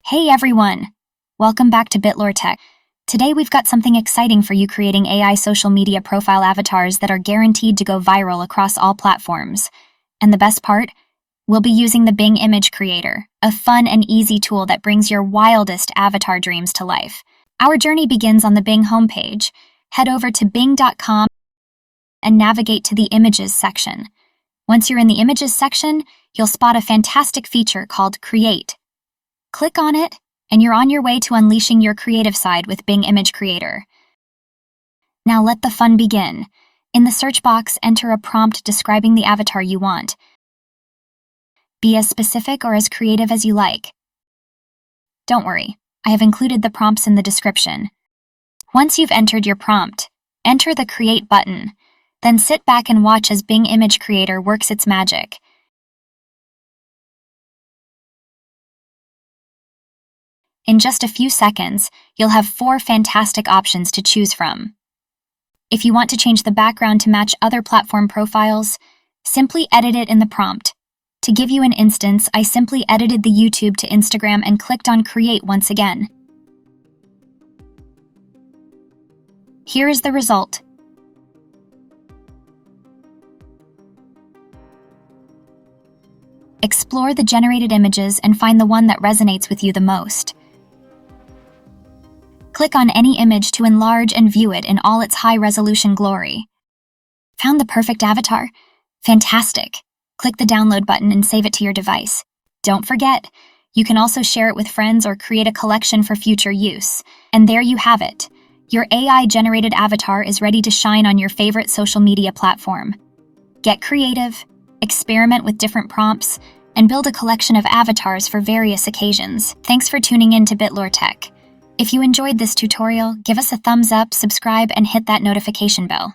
Hey everyone! Welcome back to Bitlore Tech. Today we've got something exciting for you, creating AI social media profile avatars that are guaranteed to go viral across all platforms. And the best part? We'll be using the Bing Image Creator, a fun and easy tool that brings your wildest avatar dreams to life. Our journey begins on the Bing homepage. Head over to bing.com and navigate to the Images section. Once you're in the Images section, you'll spot a fantastic feature called Create. Click on it, and you're on your way to unleashing your creative side with Bing Image Creator. Now let the fun begin. In the search box, enter a prompt describing the avatar you want. Be as specific or as creative as you like. Don't worry, I have included the prompts in the description. Once you've entered your prompt, enter the Create button. Then sit back and watch as Bing Image Creator works its magic. In just a few seconds, you'll have 4 fantastic options to choose from. If you want to change the background to match other platform profiles, simply edit it in the prompt. To give you an instance, I simply edited the YouTube to Instagram and clicked on Create once again. Here is the result. Explore the generated images and find the one that resonates with you the most. Click on any image to enlarge and view it in all its high-resolution glory. Found the perfect avatar? Fantastic! Click the download button and save it to your device. Don't forget, you can also share it with friends or create a collection for future use. And there you have it. Your AI-generated avatar is ready to shine on your favorite social media platform. Get creative, experiment with different prompts, and build a collection of avatars for various occasions. Thanks for tuning in to Bitlore Tech. If you enjoyed this tutorial, give us a thumbs up, subscribe, and hit that notification bell.